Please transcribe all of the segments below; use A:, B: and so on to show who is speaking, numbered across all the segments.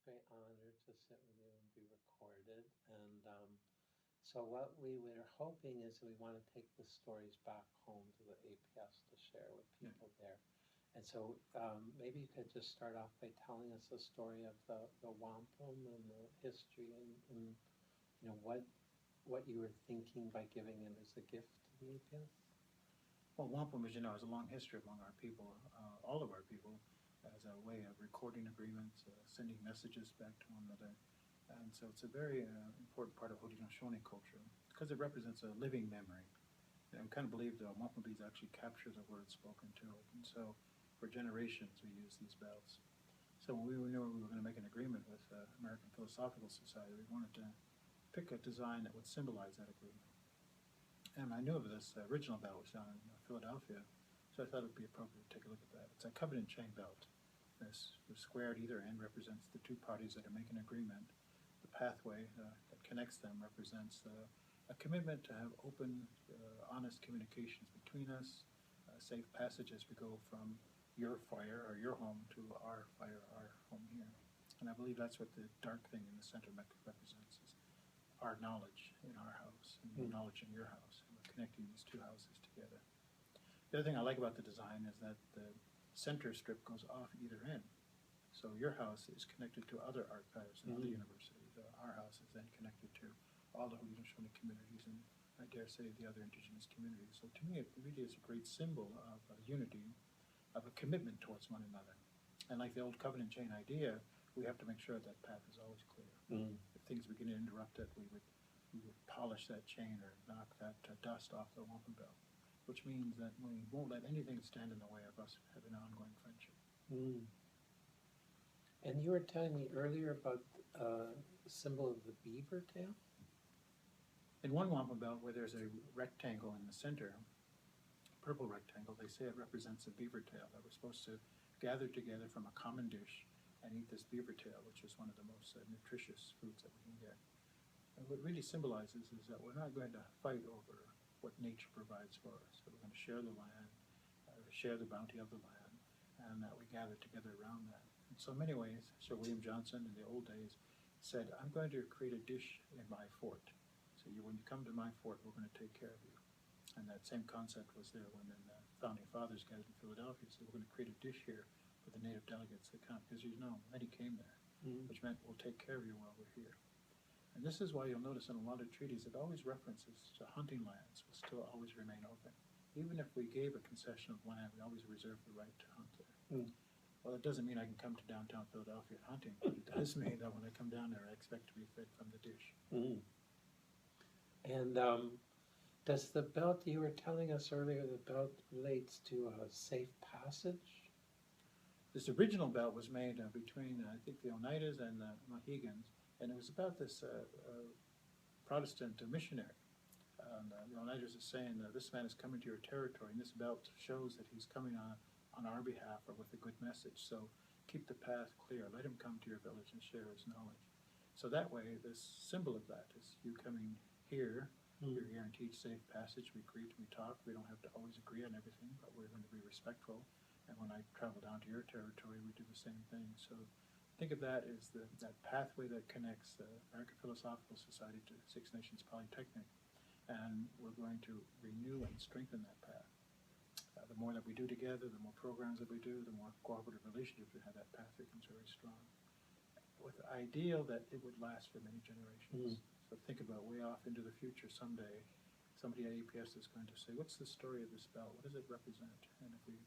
A: great honor to sit with you and be recorded. And so what we were hoping is we want to take the stories back home to the APS to share with people there. And so maybe you could just start off by telling us the story of the wampum and the history and you know what you were thinking by giving it as a gift to the APS.
B: Well, wampum, as you know, has a long history among our people, all of our people, as a way of recording agreements, sending messages back to one another. And so it's a very important part of Haudenosaunee culture because it represents a living memory. And we kind of believe the wampum beads actually capture the words spoken to it. And so for generations we use these bells. So when we knew we were going to make an agreement with the American Philosophical Society, we wanted to pick a design that would symbolize that agreement. And I knew of this original belt was down in Philadelphia, so I thought it would be appropriate to take a look at that. It's a covenant chain belt. This square at either end represents the two parties that are making an agreement. The pathway that connects them represents a commitment to have open, honest communications between us, safe passage as we go from your fire or your home to our fire, our home here. And I believe that's what the dark thing in the center represents, is our knowledge in our house and your knowledge in your house. And we're connecting these two houses together. The other thing I like about the design is that the center strip goes off either end. So your house is connected to other archives and other universities. Our house is then connected to all the Haudenosaunee communities and I dare say the other indigenous communities. So to me it really is a great symbol of unity, of a commitment towards one another. And like the old covenant chain idea, we have to make sure that path is always clear. If things begin to interrupt it, we would polish that chain or knock that dust off the wampum belt, which means that we won't let anything stand in the way of us having an ongoing friendship.
A: And you were telling me earlier about the symbol of the beaver tail?
B: In one wampum belt where there's a rectangle in the center, a purple rectangle, they say it represents a beaver tail, that we're supposed to gather together from a common dish and eat this beaver tail, which is one of the most nutritious foods that we can get. And what it really symbolizes is that we're not going to fight over what nature provides for us. So we're going to share the land, share the bounty of the land, and that we gather together around that. In so many ways, Sir William Johnson in the old days said, I'm going to create a dish in my fort. So when you come to my fort, we're going to take care of you. And that same concept was there when the Founding Fathers gathered in Philadelphia. So we're going to create a dish here for the native delegates that come, because you know, many came there, which meant we'll take care of you while we're here. And this is why you'll notice in a lot of treaties it always references to hunting lands will still always remain open. Even if we gave a concession of land, we always reserve the right to hunt there. Well, it doesn't mean I can come to downtown Philadelphia hunting, but it does mean that when I come down there, I expect to be fed from the dish.
A: And does the belt, you were telling us earlier, the belt relates to a safe passage?
B: This original belt was made between, I think, the Oneidas and the Mohegans, and it was about this Protestant missionary. And the Oneidas is saying, this man is coming to your territory, and this belt shows that he's coming on our behalf or with a good message. So keep the path clear. Let him come to your village and share his knowledge. So that way, this symbol of that is you coming here. You're guaranteed safe passage. We greet, we talk. We don't have to always agree on everything, but we're going to be respectful. And when I travel down to your territory, we do the same thing. So think of that as that pathway that connects the American Philosophical Society to Six Nations Polytechnic. And we're going to renew and strengthen that path. The more that we do together, the more programs that we do, the more cooperative relationships we have, that path becomes very strong. With the ideal that it would last for many generations. So think about way off into the future someday, somebody at APS is going to say, what's the story of this belt? What does it represent? And if we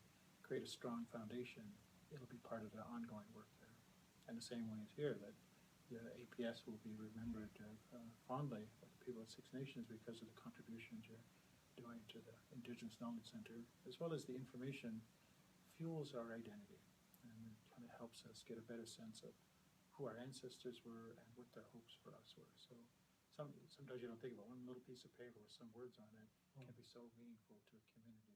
B: create a strong foundation, it'll be part of the ongoing work there. And the same way as here, that the APS will be remembered fondly by the people of Six Nations because of the contributions you're doing to the Indigenous Knowledge Center, as well as the information fuels our identity and it kind of helps us get a better sense of who our ancestors were and what their hopes for us were. So sometimes you don't think about one little piece of paper with some words on it can be so meaningful to a community.